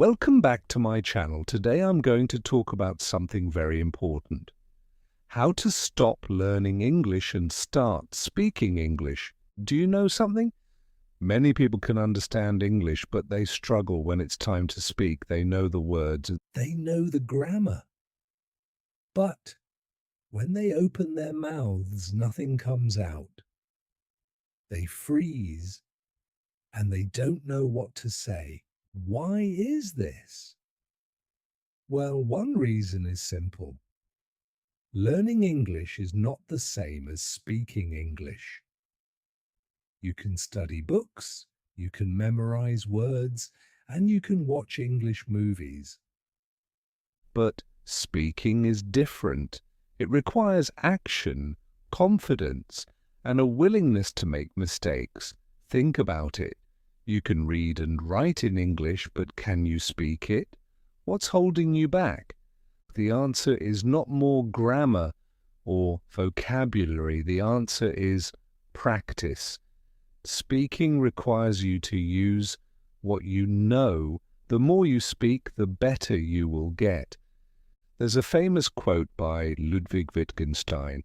Welcome back to my channel. Today I'm going to talk about something very important. How to stop learning English and start speaking English. Do you know something? Many people can understand English, but they struggle when it's time to speak. They know the words, they know the grammar. But when they open their mouths, nothing comes out. They freeze and they don't know what to say. Why is this? Well, one reason is simple. Learning English is not the same as speaking English. You can study books, you can memorize words, and you can watch English movies. But speaking is different. It requires action, confidence, and a willingness to make mistakes. Think about it. You can read and write in English, but can you speak it? What's holding you back? The answer is not more grammar or vocabulary. The answer is practice. Speaking requires you to use what you know. The more you speak, the better you will get. There's a famous quote by Ludwig Wittgenstein.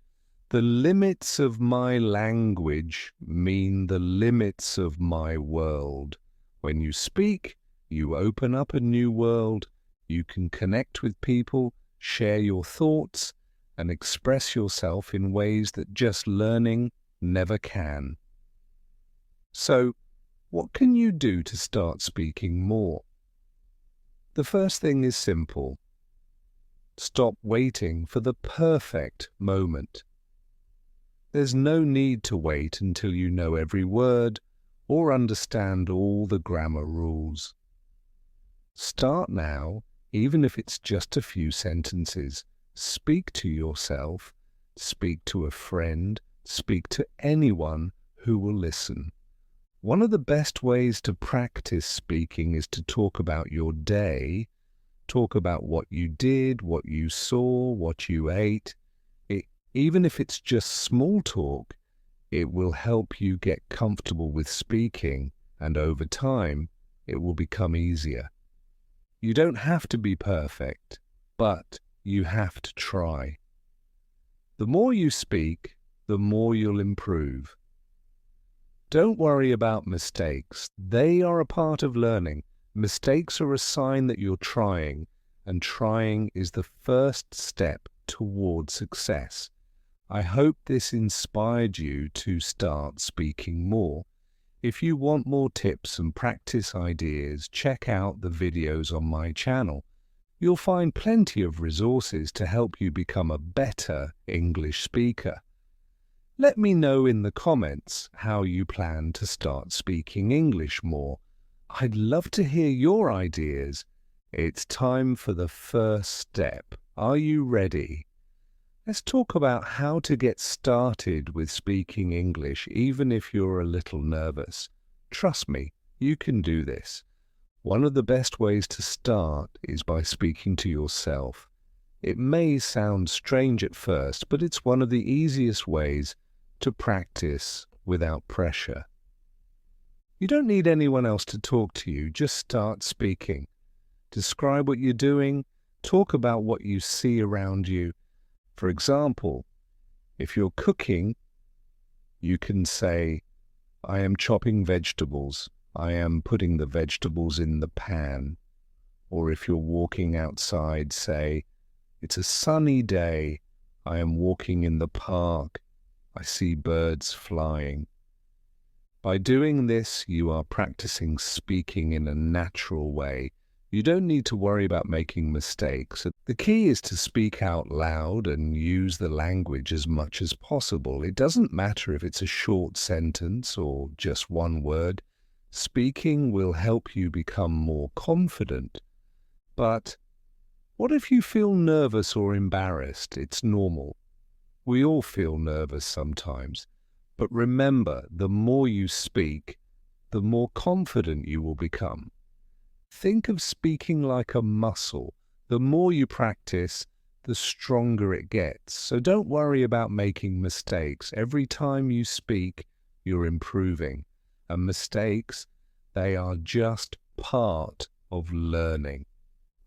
The limits of my language mean the limits of my world. When you speak, you open up a new world. You can connect with people, share your thoughts, and express yourself in ways that just learning never can. So, what can you do to start speaking more? The first thing is simple. Stop waiting for the perfect moment. There's no need to wait until you know every word or understand all the grammar rules. Start now, even if it's just a few sentences. Speak to yourself, speak to a friend, speak to anyone who will listen. One of the best ways to practice speaking is to talk about your day, talk about what you did, what you saw, what you ate. Even if it's just small talk, it will help you get comfortable with speaking, and over time, it will become easier. You don't have to be perfect, but you have to try. The more you speak, the more you'll improve. Don't worry about mistakes. They are a part of learning. Mistakes are a sign that you're trying, and trying is the first step toward success. I hope this inspired you to start speaking more. If you want more tips and practice ideas, check out the videos on my channel. You'll find plenty of resources to help you become a better English speaker. Let me know in the comments how you plan to start speaking English more. I'd love to hear your ideas. It's time for the first step. Are you ready? Let's talk about how to get started with speaking English, even if you're a little nervous. Trust me, you can do this. One of the best ways to start is by speaking to yourself. It may sound strange at first, but it's one of the easiest ways to practice without pressure. You don't need anyone else to talk to you, just start speaking. Describe what you're doing, talk about what you see around you. For example, if you're cooking, you can say, I am chopping vegetables. I am putting the vegetables in the pan. Or if you're walking outside, say, it's a sunny day. I am walking in the park. I see birds flying. By doing this, you are practicing speaking in a natural way. You don't need to worry about making mistakes. The key is to speak out loud and use the language as much as possible. It doesn't matter if it's a short sentence or just one word. Speaking will help you become more confident. But what if you feel nervous or embarrassed? It's normal. We all feel nervous sometimes. But remember, the more you speak, the more confident you will become. Think of speaking like a muscle. The more you practice, the stronger it gets. So don't worry about making mistakes. Every time you speak, you're improving. And mistakes, they are just part of learning.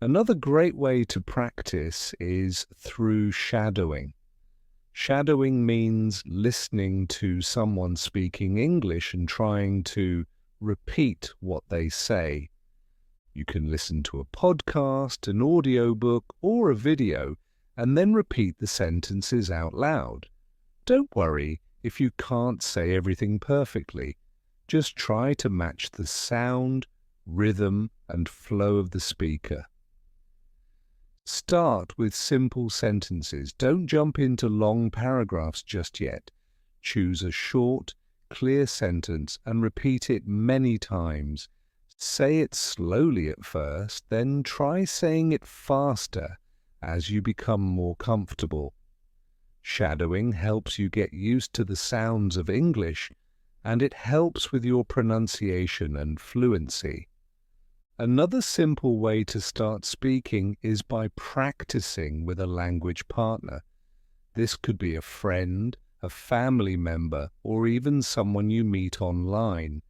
Another great way to practice is through shadowing. Shadowing means listening to someone speaking English and trying to repeat what they say. You can listen to a podcast, an audiobook, or a video, and then repeat the sentences out loud. Don't worry if you can't say everything perfectly. Just try to match the sound, rhythm, and flow of the speaker. Start with simple sentences. Don't jump into long paragraphs just yet. Choose a short, clear sentence and repeat it many times. Say it slowly at first, then try saying it faster as you become more comfortable. Shadowing helps you get used to the sounds of English, and it helps with your pronunciation and fluency. Another simple way to start speaking is by practicing with a language partner. This could be a friend, a family member, or even someone you meet online.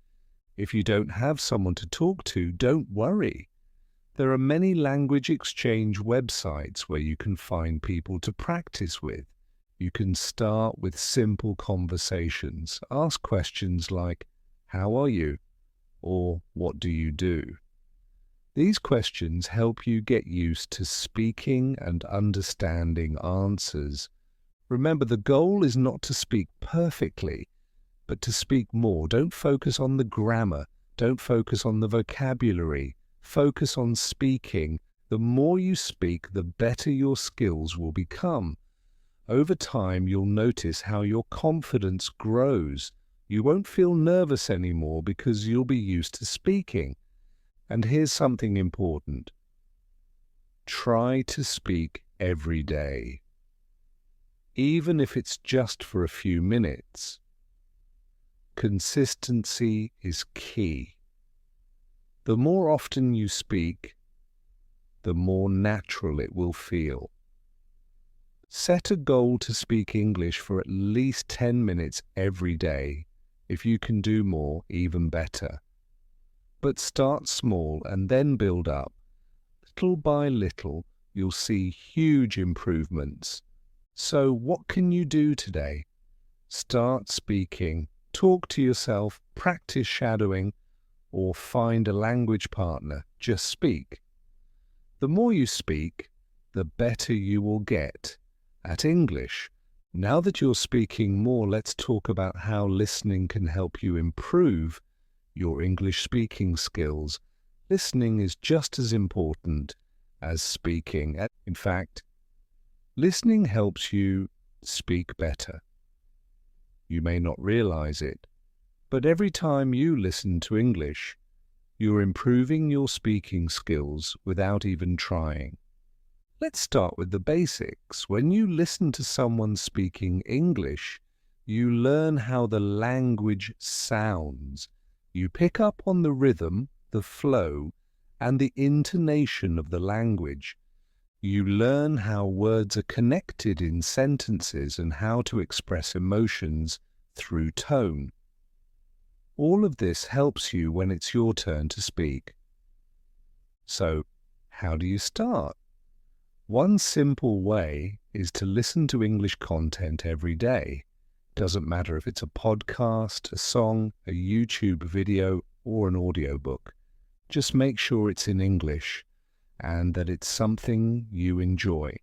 If you don't have someone to talk to, don't worry. There are many language exchange websites where you can find people to practice with. You can start with simple conversations. Ask questions like, "How are you?" or "What do you do?" These questions help you get used to speaking and understanding answers. Remember, the goal is not to speak perfectly, but to speak more. Don't focus on the grammar. Don't focus on the vocabulary. Focus on speaking. The more you speak, the better your skills will become. Over time, you'll notice how your confidence grows. You won't feel nervous anymore because you'll be used to speaking. And here's something important. Try to speak every day, even if it's just for a few minutes. Consistency is key. The more often you speak, the more natural it will feel. Set a goal to speak English for at least 10 minutes every day. If you can do more, even better. But start small and then build up. Little by little, you'll see huge improvements. So what can you do today? Start speaking, talk to yourself, practice shadowing, or find a language partner. Just speak. The more you speak, the better you will get at English. Now that you're speaking more, let's talk about how listening can help you improve your English speaking skills. Listening is just as important as speaking. In fact, listening helps you speak better. You may not realize it, but every time you listen to English, you're improving your speaking skills without even trying. Let's start with the basics. When you listen to someone speaking English, you learn how the language sounds. You pick up on the rhythm, the flow, and the intonation of the language. You learn how words are connected in sentences and how to express emotions through tone. All of this helps you when it's your turn to speak. So, how do you start? One simple way is to listen to English content every day. Doesn't matter if it's a podcast, a song, a YouTube video, or an audiobook. Just make sure it's in English and that it's something you enjoy.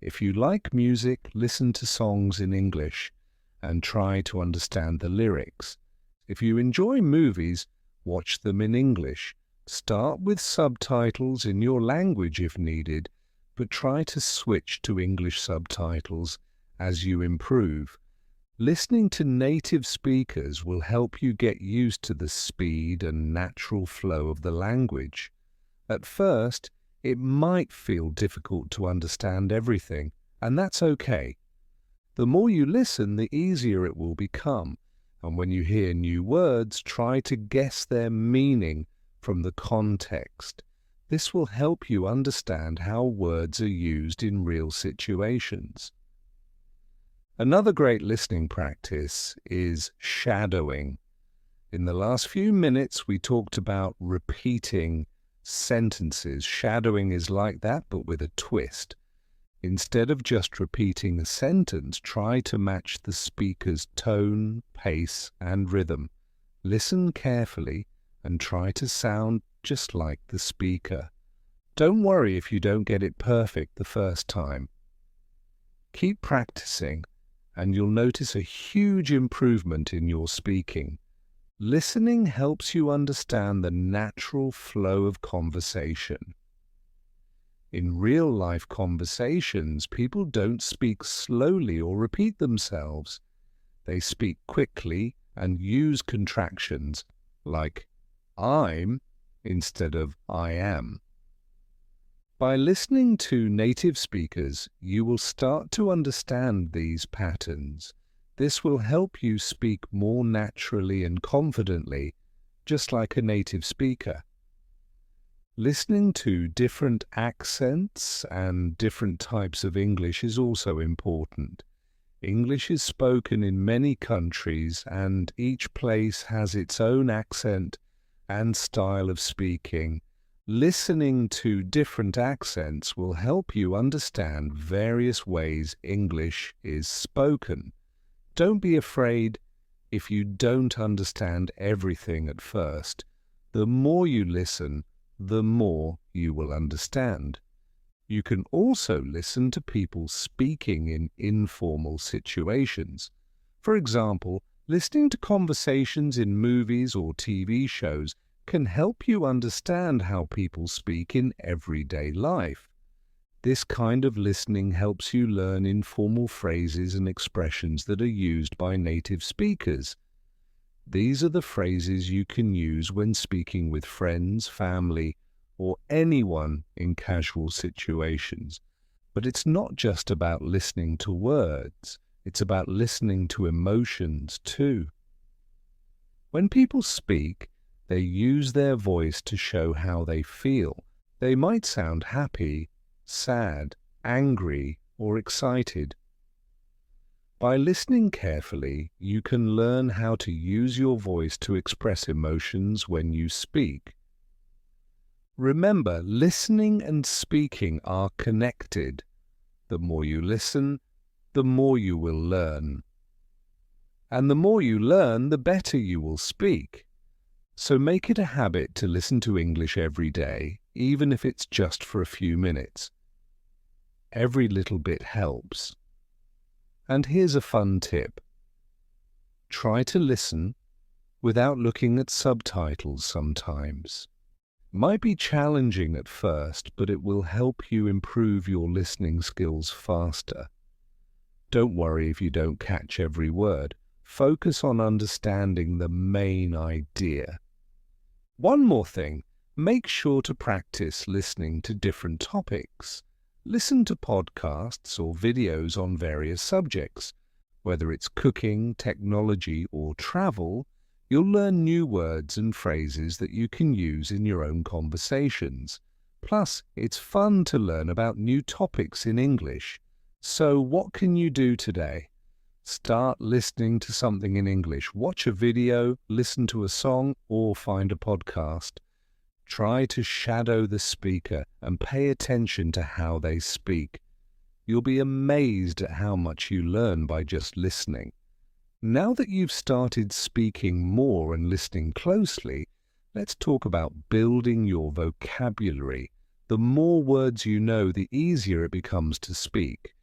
If you like music, listen to songs in English and try to understand the lyrics. If you enjoy movies, watch them in English. Start with subtitles in your language if needed, but try to switch to English subtitles as you improve. Listening to native speakers will help you get used to the speed and natural flow of the language. At first, it might feel difficult to understand everything, and that's okay. The more you listen, the easier it will become, and when you hear new words, try to guess their meaning from the context. This will help you understand how words are used in real situations. Another great listening practice is shadowing. In the last few minutes, we talked about repeating sentences. Shadowing is like that, but with a twist. Instead of just repeating a sentence, try to match the speaker's tone, pace, and rhythm. Listen carefully and try to sound just like the speaker. Don't worry if you don't get it perfect the first time. Keep practicing, and you'll notice a huge improvement in your speaking. Listening helps you understand the natural flow of conversation. In real-life conversations, people don't speak slowly or repeat themselves. They speak quickly and use contractions like I'm instead of I am. By listening to native speakers, you will start to understand these patterns. This will help you speak more naturally and confidently, just like a native speaker. Listening to different accents and different types of English is also important. English is spoken in many countries, and each place has its own accent and style of speaking. Listening to different accents will help you understand various ways English is spoken. Don't be afraid if you don't understand everything at first. The more you listen, the more you will understand. You can also listen to people speaking in informal situations. For example, listening to conversations in movies or TV shows can help you understand how people speak in everyday life. This kind of listening helps you learn informal phrases and expressions that are used by native speakers. These are the phrases you can use when speaking with friends, family, or anyone in casual situations. But it's not just about listening to words, it's about listening to emotions too. When people speak, they use their voice to show how they feel. They might sound happy, sad, angry, or excited. By listening carefully, you can learn how to use your voice to express emotions when you speak. Remember, listening and speaking are connected. The more you listen, the more you will learn. And the more you learn, the better you will speak. So make it a habit to listen to English every day, even if it's just for a few minutes. Every little bit helps. And here's a fun tip. Try to listen without looking at subtitles sometimes. It might be challenging at first, but it will help you improve your listening skills faster. Don't worry if you don't catch every word. Focus on understanding the main idea. One more thing, make sure to practice listening to different topics. Listen to podcasts or videos on various subjects. Whether it's cooking, technology, or travel, you'll learn new words and phrases that you can use in your own conversations. Plus, it's fun to learn about new topics in English. So what can you do today? Start listening to something in English. Watch a video, listen to a song, or find a podcast. Try to shadow the speaker and pay attention to how they speak. You'll be amazed at how much you learn by just listening. Now that you've started speaking more and listening closely, let's talk about building your vocabulary. The more words you know, the easier it becomes to speak.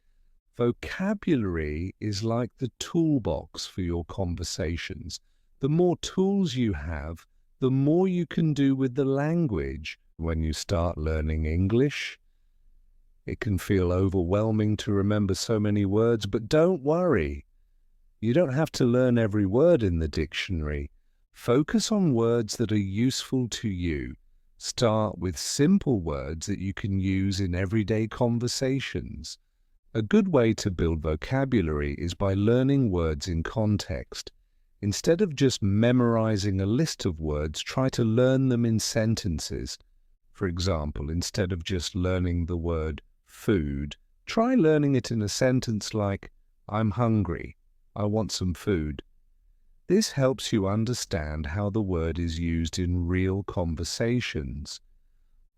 Vocabulary is like the toolbox for your conversations. The more tools you have, the more you can do with the language. When you start learning English, it can feel overwhelming to remember so many words, but don't worry. You don't have to learn every word in the dictionary. Focus on words that are useful to you. Start with simple words that you can use in everyday conversations. A good way to build vocabulary is by learning words in context. Instead of just memorizing a list of words, try to learn them in sentences. For example, instead of just learning the word food, try learning it in a sentence like, I'm hungry, I want some food. This helps you understand how the word is used in real conversations.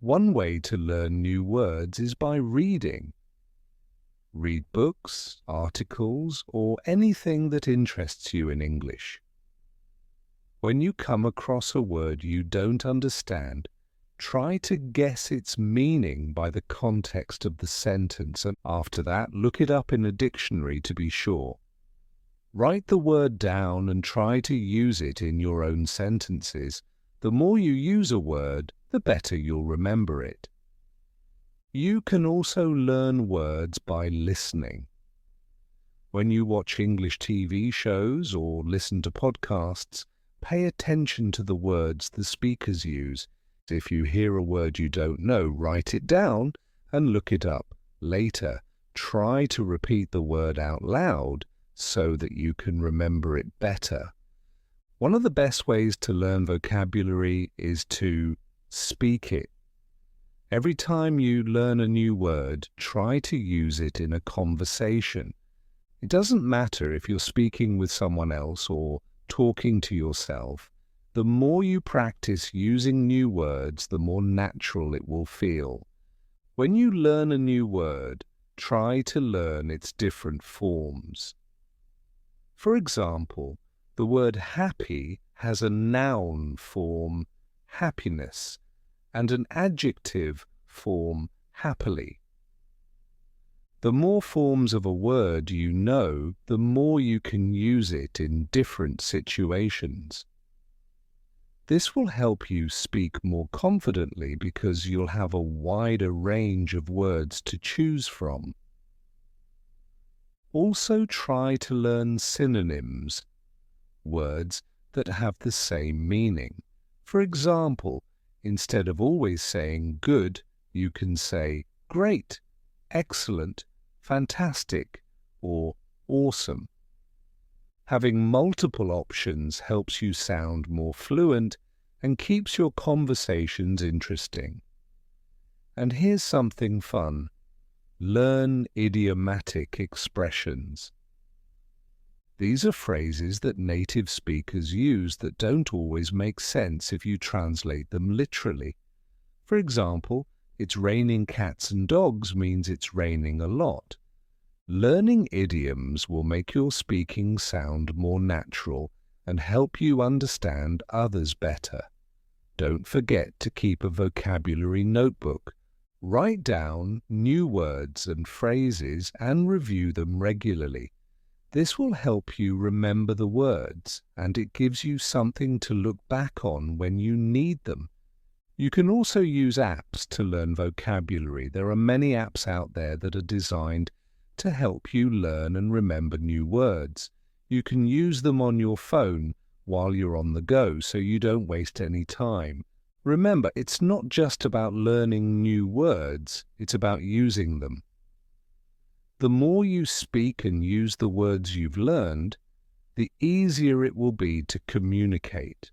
One way to learn new words is by reading. Read books, articles, or anything that interests you in English. When you come across a word you don't understand, try to guess its meaning by the context of the sentence, and after that, look it up in a dictionary to be sure. Write the word down and try to use it in your own sentences. The more you use a word, the better you'll remember it. You can also learn words by listening. When you watch English TV shows or listen to podcasts, pay attention to the words the speakers use. If you hear a word you don't know, write it down and look it up later. Try to repeat the word out loud so that you can remember it better. One of the best ways to learn vocabulary is to speak it. Every time you learn a new word, try to use it in a conversation. It doesn't matter if you're speaking with someone else or talking to yourself. The more you practice using new words, the more natural it will feel. When you learn a new word, try to learn its different forms. For example, the word happy has a noun form, happiness, and an adjective form, happily. The more forms of a word you know, the more you can use it in different situations. This will help you speak more confidently because you'll have a wider range of words to choose from. Also try to learn synonyms, words that have the same meaning. For example, instead of always saying good, you can say great, excellent, fantastic, or awesome. Having multiple options helps you sound more fluent and keeps your conversations interesting. And here's something fun. Learn idiomatic expressions. These are phrases that native speakers use that don't always make sense if you translate them literally. For example, it's raining cats and dogs means it's raining a lot. Learning idioms will make your speaking sound more natural and help you understand others better. Don't forget to keep a vocabulary notebook. Write down new words and phrases and review them regularly. This will help you remember the words, and it gives you something to look back on when you need them. You can also use apps to learn vocabulary. There are many apps out there that are designed to help you learn and remember new words. You can use them on your phone while you're on the go, so you don't waste any time. Remember, it's not just about learning new words, it's about using them. The more you speak and use the words you've learned, the easier it will be to communicate.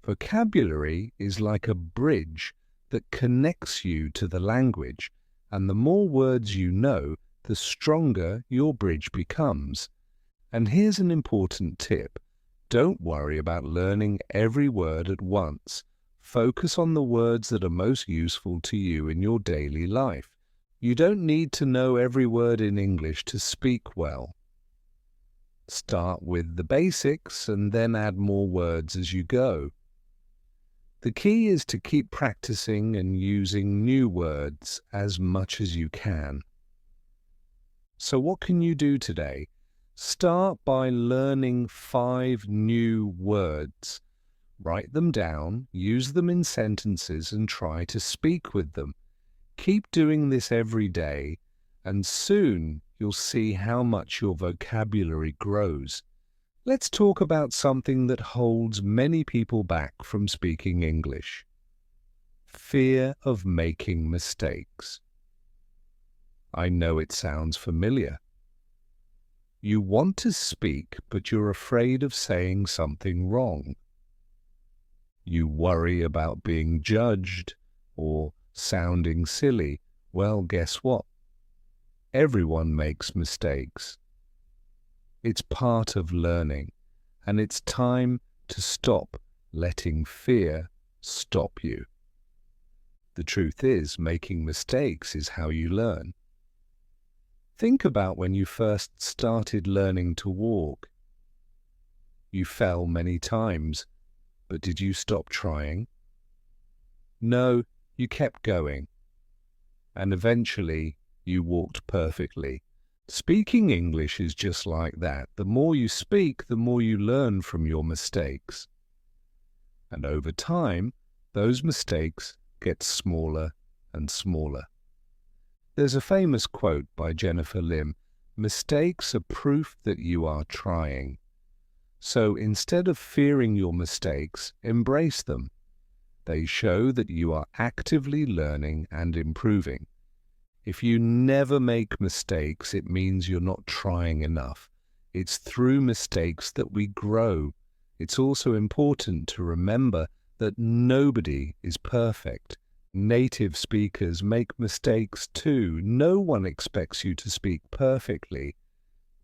Vocabulary is like a bridge that connects you to the language, and the more words you know, the stronger your bridge becomes. And here's an important tip. Don't worry about learning every word at once. Focus on the words that are most useful to you in your daily life. You don't need to know every word in English to speak well. Start with the basics and then add more words as you go. The key is to keep practicing and using new words as much as you can. So what can you do today? Start by learning 5 new words. Write them down, use them in sentences, and try to speak with them. Keep doing this every day, and soon you'll see how much your vocabulary grows. Let's talk about something that holds many people back from speaking English. Fear of making mistakes. I know it sounds familiar. You want to speak, but you're afraid of saying something wrong. You worry about being judged or sounding silly. Well, guess what? Everyone makes mistakes. It's part of learning, and it's time to stop letting fear stop you. The truth is, making mistakes is how you learn. Think about when you first started learning to walk. You fell many times, but did you stop trying? No, you kept going. And eventually, you walked perfectly. Speaking English is just like that. The more you speak, the more you learn from your mistakes. And over time, those mistakes get smaller and smaller. There's a famous quote by Jennifer Lim: "Mistakes are proof that you are trying." So instead of fearing your mistakes, embrace them. They show that you are actively learning and improving. If you never make mistakes, it means you're not trying enough. It's through mistakes that we grow. It's also important to remember that nobody is perfect. Native speakers make mistakes too. No one expects you to speak perfectly.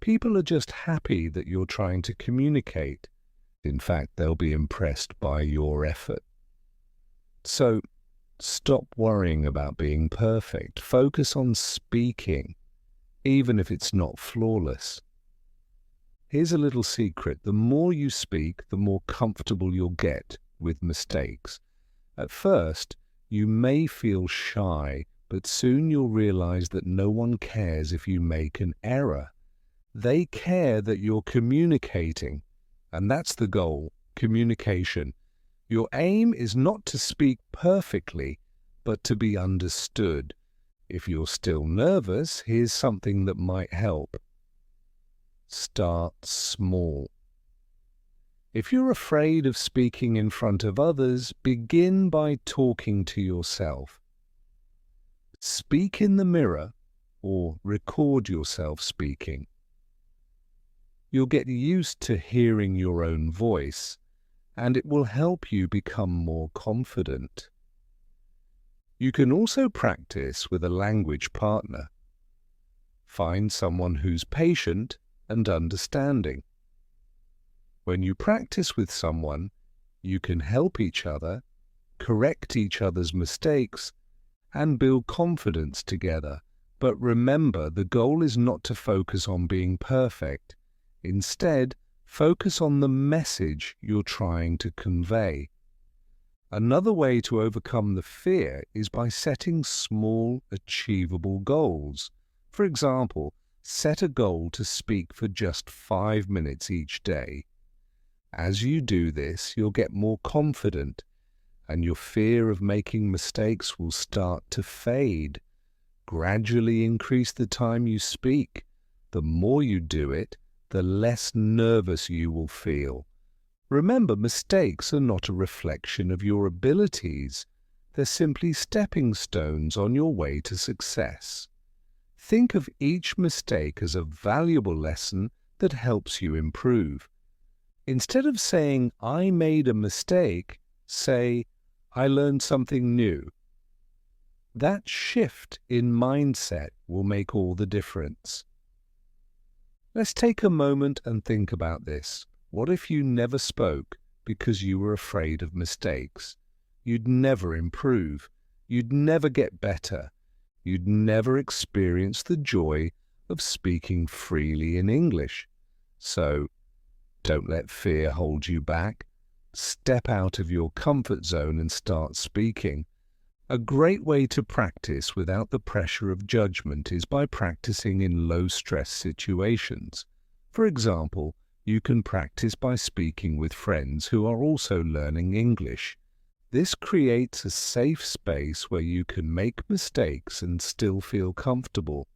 People are just happy that you're trying to communicate. In fact, they'll be impressed by your effort. So, stop worrying about being perfect. Focus on speaking, even if it's not flawless. Here's a little secret. The more you speak, the more comfortable you'll get with mistakes. At first, you may feel shy, but soon you'll realize that no one cares if you make an error. They care that you're communicating, and that's the goal, communication. Your aim is not to speak perfectly, but to be understood. If you're still nervous, here's something that might help. Start small. If you're afraid of speaking in front of others, begin by talking to yourself. Speak in the mirror or record yourself speaking. You'll get used to hearing your own voice, and it will help you become more confident. You can also practice with a language partner. Find someone who's patient and understanding. When you practice with someone, you can help each other, correct each other's mistakes, and build confidence together. But remember, the goal is not to focus on being perfect. Instead, focus on the message you're trying to convey. Another way to overcome the fear is by setting small, achievable goals. For example, set a goal to speak for just 5 minutes each day. As you do this, you'll get more confident, and your fear of making mistakes will start to fade. Gradually increase the time you speak. The more you do it, the less nervous you will feel. Remember, mistakes are not a reflection of your abilities. They're simply stepping stones on your way to success. Think of each mistake as a valuable lesson that helps you improve. Instead of saying, "I made a mistake," say, "I learned something new." That shift in mindset will make all the difference. Let's take a moment and think about this. What if you never spoke because you were afraid of mistakes? You'd never improve. You'd never get better. You'd never experience the joy of speaking freely in English. So, don't let fear hold you back. Step out of your comfort zone and start speaking. A great way to practice without the pressure of judgment is by practicing in low-stress situations. For example, you can practice by speaking with friends who are also learning English. This creates a safe space where you can make mistakes and still feel comfortable.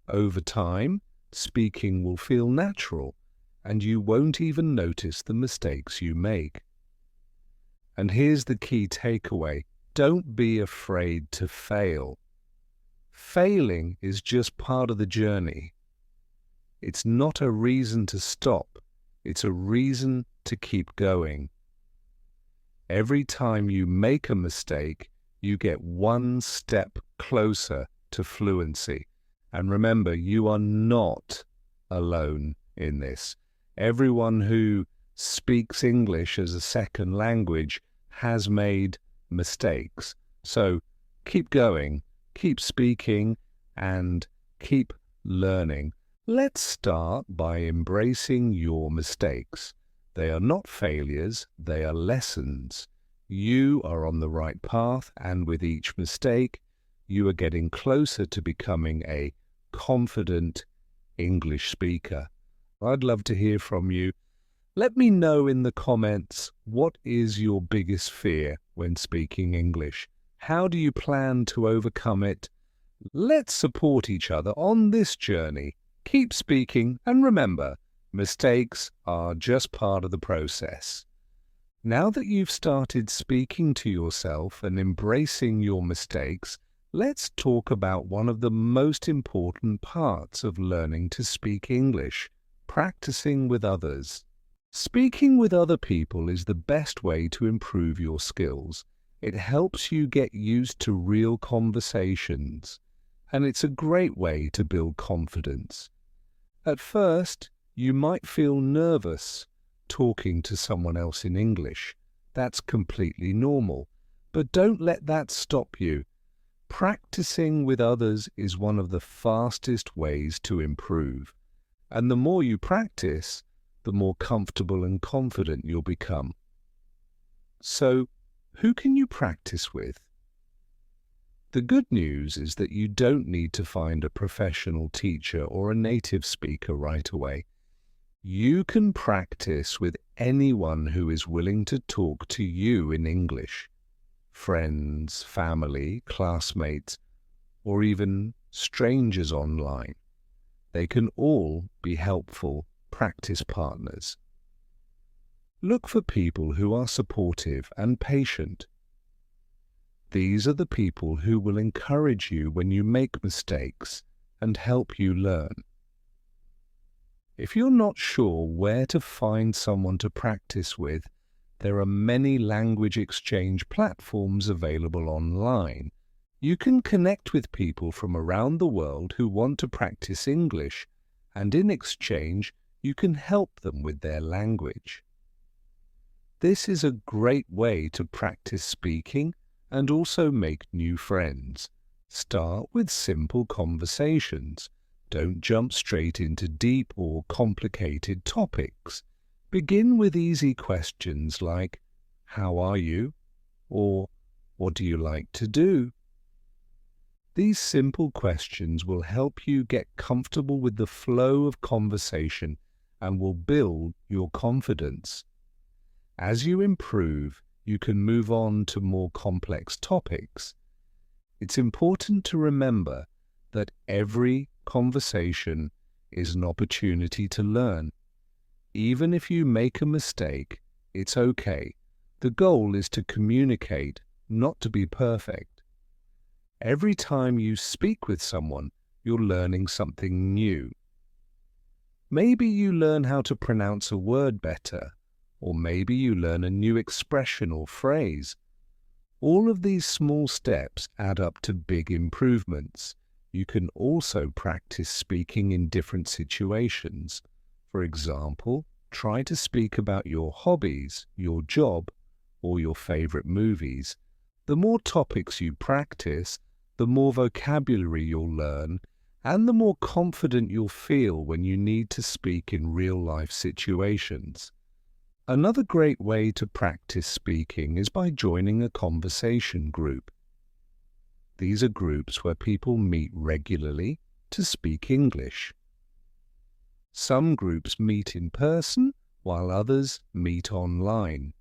Over time, speaking will feel natural, and you won't even notice the mistakes you make. And here's the key takeaway. Don't be afraid to fail. Failing is just part of the journey. It's not a reason to stop. It's a reason to keep going. Every time you make a mistake, you get one step closer to fluency. And remember, you are not alone in this. Everyone who speaks English as a second language has made mistakes. So keep going, keep speaking, and keep learning. Let's start by embracing your mistakes. They are not failures, they are lessons. You are on the right path, and with each mistake, you are getting closer to becoming a confident English speaker. I'd love to hear from you. Let me know in the comments, what is your biggest fear when speaking English? How do you plan to overcome it? Let's support each other on this journey. Keep speaking, and remember, mistakes are just part of the process. Now that you've started speaking to yourself and embracing your mistakes, let's talk about one of the most important parts of learning to speak English: practicing with others. Speaking with other people is the best way to improve your skills. It helps you get used to real conversations, and it's a great way to build confidence. At first, you might feel nervous talking to someone else in English. That's completely normal, but don't let that stop you. Practicing with others is one of the fastest ways to improve, and the more you practice, the more comfortable and confident you'll become. So, who can you practice with? The good news is that you don't need to find a professional teacher or a native speaker right away. You can practice with anyone who is willing to talk to you in English. Friends, family, classmates, or even strangers online. They can all be helpful practice partners. Look for people who are supportive and patient. These are the people who will encourage you when you make mistakes and help you learn. If you're not sure where to find someone to practice with, there are many language exchange platforms available online. You can connect with people from around the world who want to practice English, and in exchange, you can help them with their language. This is a great way to practice speaking and also make new friends. Start with simple conversations. Don't jump straight into deep or complicated topics. Begin with easy questions like, "How are you?" or "What do you like to do?" These simple questions will help you get comfortable with the flow of conversation and will build your confidence. As you improve, you can move on to more complex topics. It's important to remember that every conversation is an opportunity to learn. Even if you make a mistake, it's okay. The goal is to communicate, not to be perfect. Every time you speak with someone, you're learning something new. Maybe you learn how to pronounce a word better, or maybe you learn a new expression or phrase. All of these small steps add up to big improvements. You can also practice speaking in different situations. For example, try to speak about your hobbies, your job, or your favorite movies. The more topics you practice, the more vocabulary you'll learn, and the more confident you'll feel when you need to speak in real-life situations. Another great way to practice speaking is by joining a conversation group. These are groups where people meet regularly to speak English. Some groups meet in person, while others meet online.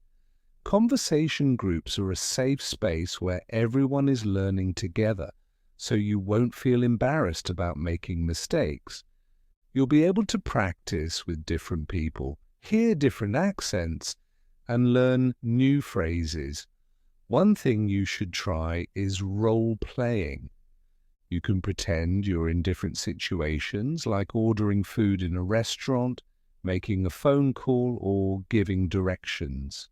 Conversation groups are a safe space where everyone is learning together, so you won't feel embarrassed about making mistakes. You'll be able to practice with different people, hear different accents, and learn new phrases. One thing you should try is role-playing. You can pretend you're in different situations, like ordering food in a restaurant, making a phone call, or giving directions.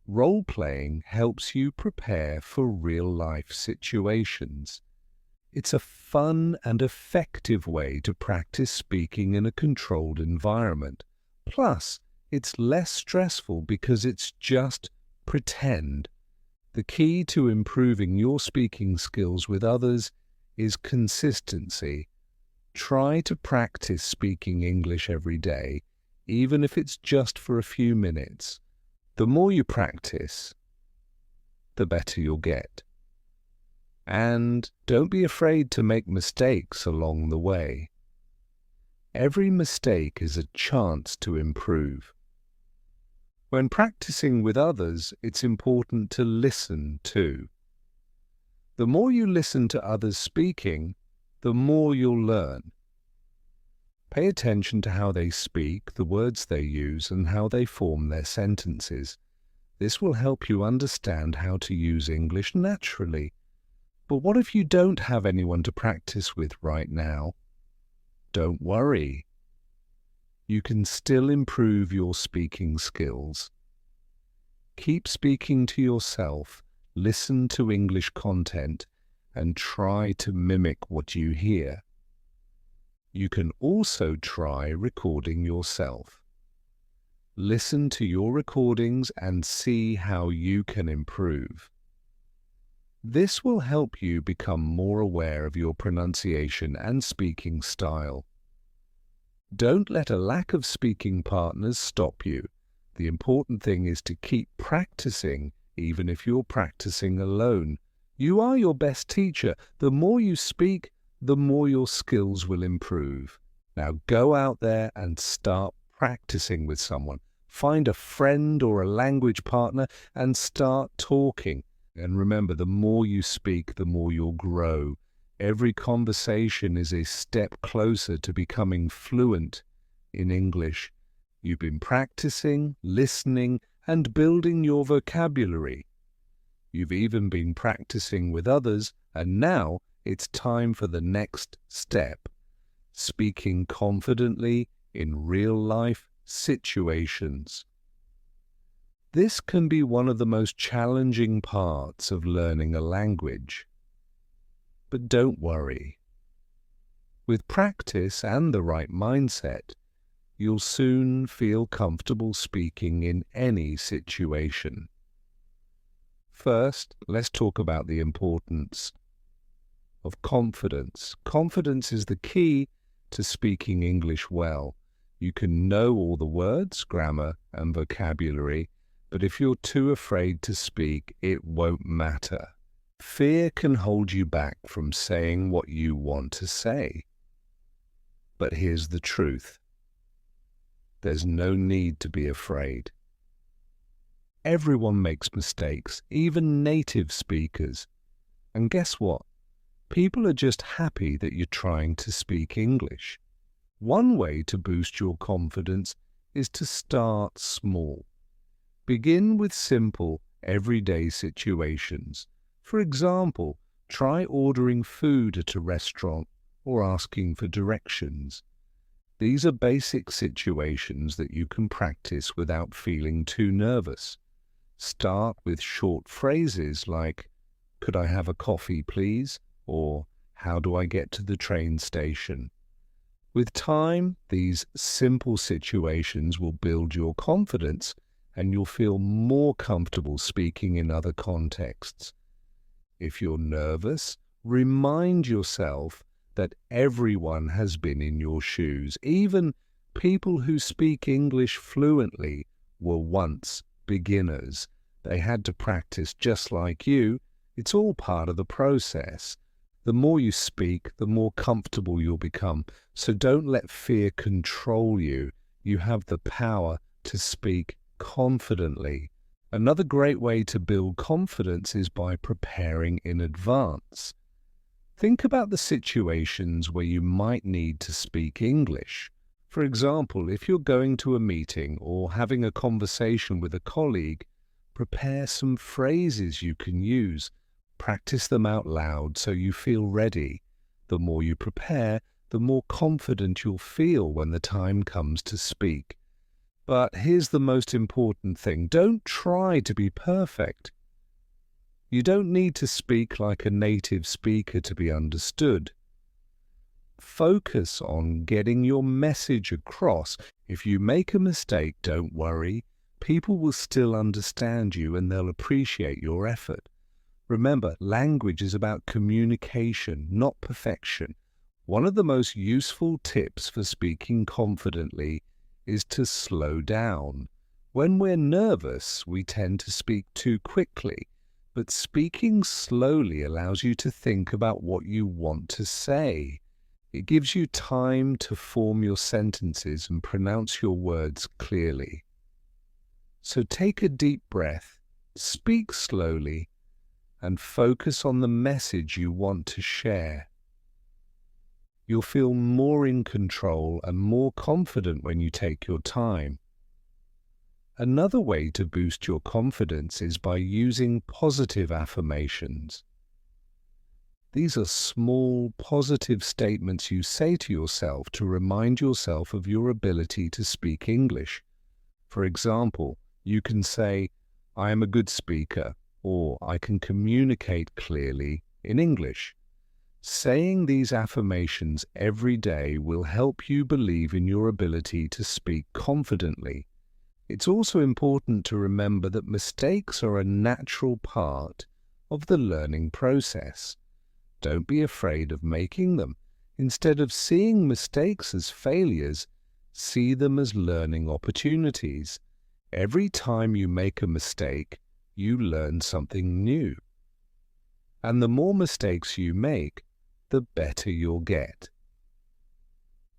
Role-playing helps you prepare for real-life situations. It's a fun and effective way to practice speaking in a controlled environment. Plus, it's less stressful because it's just pretend. The key to improving your speaking skills with others is consistency. Try to practice speaking English every day, even if it's just for a few minutes. The more you practice, the better you'll get. And don't be afraid to make mistakes along the way. Every mistake is a chance to improve. When practicing with others, it's important to listen too. The more you listen to others speaking, the more you'll learn. Pay attention to how they speak, the words they use, and how they form their sentences. This will help you understand how to use English naturally. But what if you don't have anyone to practice with right now? Don't worry. You can still improve your speaking skills. Keep speaking to yourself, listen to English content, and try to mimic what you hear. You can also try recording yourself. Listen to your recordings and see how you can improve. This will help you become more aware of your pronunciation and speaking style. Don't let a lack of speaking partners stop you. The important thing is to keep practicing, even if you're practicing alone. You are your best teacher. The more you speak, the more your skills will improve. Now go out there and start practicing with someone. Find a friend or a language partner and start talking. And remember, the more you speak, the more you'll grow. Every conversation is a step closer to becoming fluent in English. You've been practicing, listening, and building your vocabulary. You've even been practicing with others, and now it's time for the next step. Speaking confidently in real-life situations. This can be one of the most challenging parts of learning a language. But don't worry. With practice and the right mindset, you'll soon feel comfortable speaking in any situation. First, let's talk about the importance of confidence. Confidence is the key to speaking English well. You can know all the words, grammar, and vocabulary, but if you're too afraid to speak, it won't matter. Fear can hold you back from saying what you want to say. But here's the truth. There's no need to be afraid. Everyone makes mistakes, even native speakers. And guess what? People are just happy that you're trying to speak English. One way to boost your confidence is to start small. Begin with simple, everyday situations. For example, try ordering food at a restaurant or asking for directions. These are basic situations that you can practice without feeling too nervous. Start with short phrases like, "Could I have a coffee, please?" or "How do I get to the train station?" With time, these simple situations will build your confidence and you'll feel more comfortable speaking in other contexts. If you're nervous, remind yourself that everyone has been in your shoes. Even people who speak English fluently were once beginners. They had to practice just like you. It's all part of the process. The more you speak, the more comfortable you'll become. So don't let fear control you. You have the power to speak confidently. Another great way to build confidence is by preparing in advance. Think about the situations where you might need to speak English. For example, if you're going to a meeting or having a conversation with a colleague, prepare some phrases you can use. Practice them out loud so you feel ready. The more you prepare, the more confident you'll feel when the time comes to speak. But here's the most important thing. Don't try to be perfect. You don't need to speak like a native speaker to be understood. Focus on getting your message across. If you make a mistake, don't worry. People will still understand you and they'll appreciate your effort. Remember, language is about communication, not perfection. One of the most useful tips for speaking confidently is to slow down. When we're nervous, we tend to speak too quickly, but speaking slowly allows you to think about what you want to say. It gives you time to form your sentences and pronounce your words clearly. So take a deep breath, speak slowly, and focus on the message you want to share. You'll feel more in control and more confident when you take your time. Another way to boost your confidence is by using positive affirmations. These are small, positive statements you say to yourself to remind yourself of your ability to speak English. For example, you can say, "I am a good speaker," or "I can communicate clearly in English." Saying these affirmations every day will help you believe in your ability to speak confidently. It's also important to remember that mistakes are a natural part of the learning process. Don't be afraid of making them. Instead of seeing mistakes as failures, see them as learning opportunities. Every time you make a mistake, you learn something new. And the more mistakes you make, the better you'll get.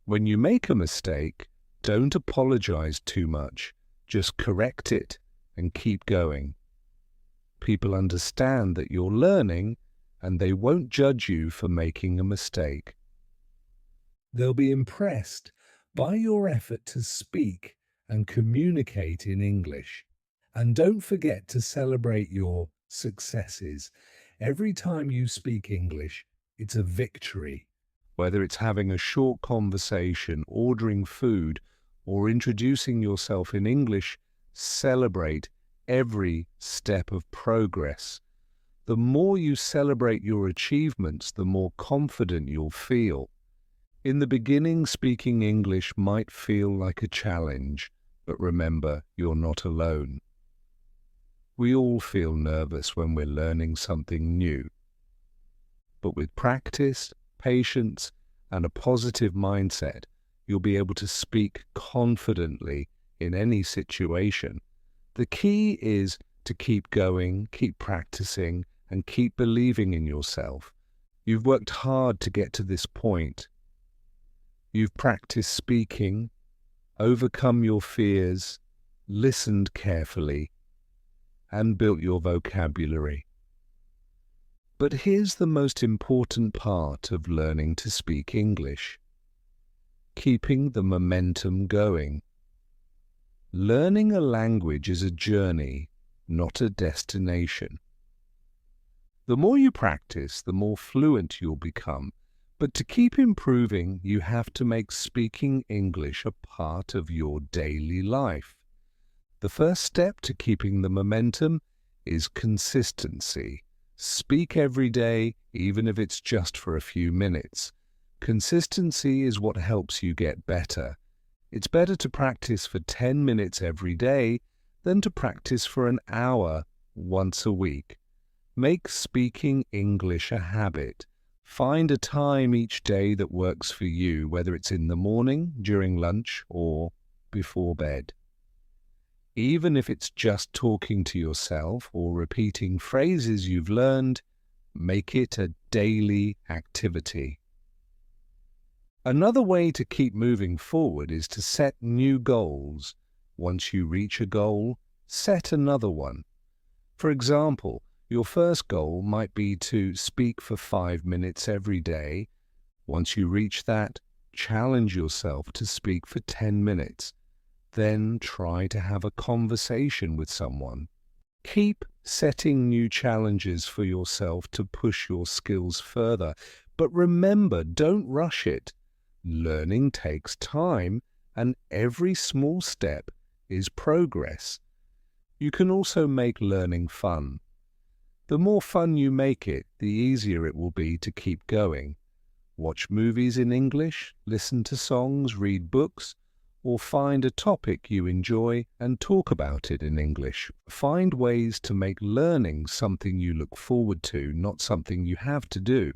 When you make a mistake, don't apologize too much. Just correct it and keep going. People understand that you're learning and they won't judge you for making a mistake. They'll be impressed by your effort to speak and communicate in English. And don't forget to celebrate your successes. Every time you speak English, it's a victory. Whether it's having a short conversation, ordering food, or introducing yourself in English, celebrate every step of progress. The more you celebrate your achievements, the more confident you'll feel. In the beginning, speaking English might feel like a challenge, but remember, you're not alone. We all feel nervous when we're learning something new. But with practice, patience, and a positive mindset, you'll be able to speak confidently in any situation. The key is to keep going, keep practicing, and keep believing in yourself. You've worked hard to get to this point. You've practiced speaking, overcome your fears, listened carefully, and built your vocabulary. But here's the most important part of learning to speak English: keeping the momentum going. Learning a language is a journey, not a destination. The more you practice, the more fluent you'll become. But to keep improving, you have to make speaking English a part of your daily life. The first step to keeping the momentum is consistency. Speak every day, even if it's just for a few minutes. Consistency is what helps you get better. It's better to practice for 10 minutes every day than to practice for an hour once a week. Make speaking English a habit. Find a time each day that works for you, whether it's in the morning, during lunch, or before bed. Even if it's just talking to yourself or repeating phrases you've learned, make it a daily activity. Another way to keep moving forward is to set new goals. Once you reach a goal, set another one. For example, your first goal might be to speak for 5 minutes every day. Once you reach that, challenge yourself to speak for 10 minutes. Then try to have a conversation with someone. Keep setting new challenges for yourself to push your skills further. But remember, don't rush it. Learning takes time, and every small step is progress. You can also make learning fun. The more fun you make it, the easier it will be to keep going. Watch movies in English, listen to songs, read books, or find a topic you enjoy and talk about it in English. Find ways to make learning something you look forward to, not something you have to do.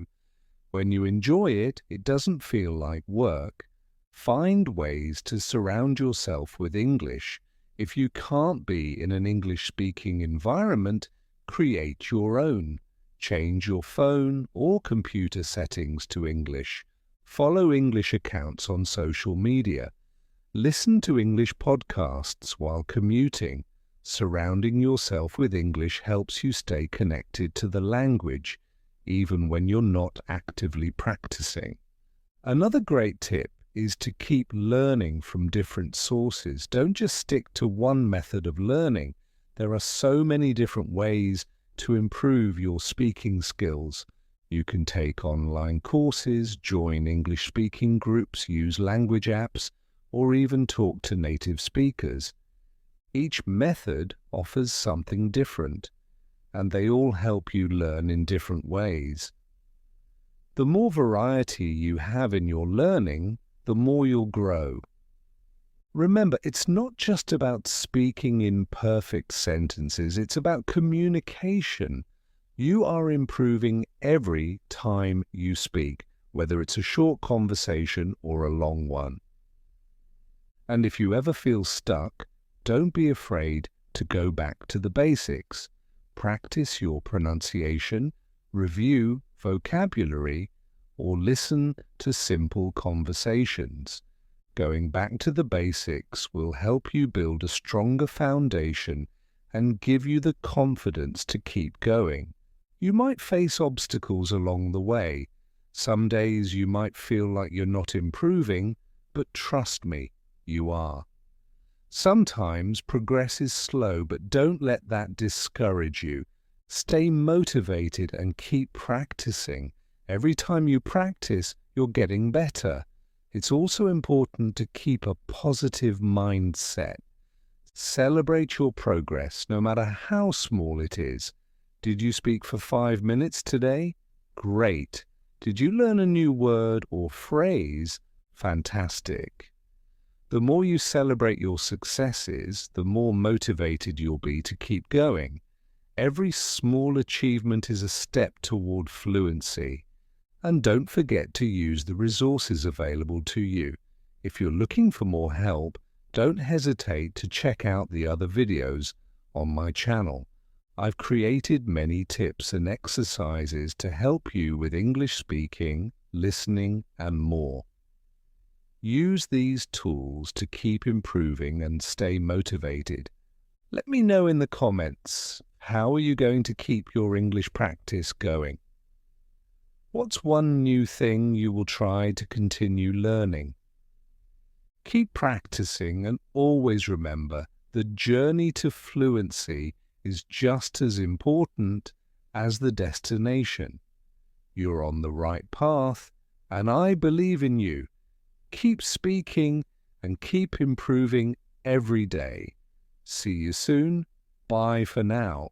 When you enjoy it, it doesn't feel like work. Find ways to surround yourself with English. If you can't be in an English-speaking environment, create your own. Change your phone or computer settings to English. Follow English accounts on social media. Listen to English podcasts while commuting. Surrounding yourself with English helps you stay connected to the language, even when you're not actively practicing. Another great tip is to keep learning from different sources. Don't just stick to one method of learning. There are so many different ways to improve your speaking skills. You can take online courses, join English-speaking groups, use language apps, or even talk to native speakers. Each method offers something different, and they all help you learn in different ways. The more variety you have in your learning, the more you'll grow. Remember, it's not just about speaking in perfect sentences, it's about communication. You are improving every time you speak, whether it's a short conversation or a long one. And if you ever feel stuck, don't be afraid to go back to the basics. Practice your pronunciation, review vocabulary, or listen to simple conversations. Going back to the basics will help you build a stronger foundation and give you the confidence to keep going. You might face obstacles along the way. Some days you might feel like you're not improving, but trust me, you are. Sometimes progress is slow, but don't let that discourage you. Stay motivated and keep practicing. Every time you practice, you're getting better. It's also important to keep a positive mindset. Celebrate your progress, no matter how small it is. Did you speak for 5 minutes today? Great. Did you learn a new word or phrase? Fantastic. The more you celebrate your successes, the more motivated you'll be to keep going. Every small achievement is a step toward fluency. And don't forget to use the resources available to you. If you're looking for more help, don't hesitate to check out the other videos on my channel. I've created many tips and exercises to help you with English speaking, listening, and more. Use these tools to keep improving and stay motivated. Let me know in the comments, how are you going to keep your English practice going? What's one new thing you will try to continue learning? Keep practicing and always remember the journey to fluency is just as important as the destination. You're on the right path, and I believe in you. Keep speaking and keep improving every day. See you soon. Bye for now.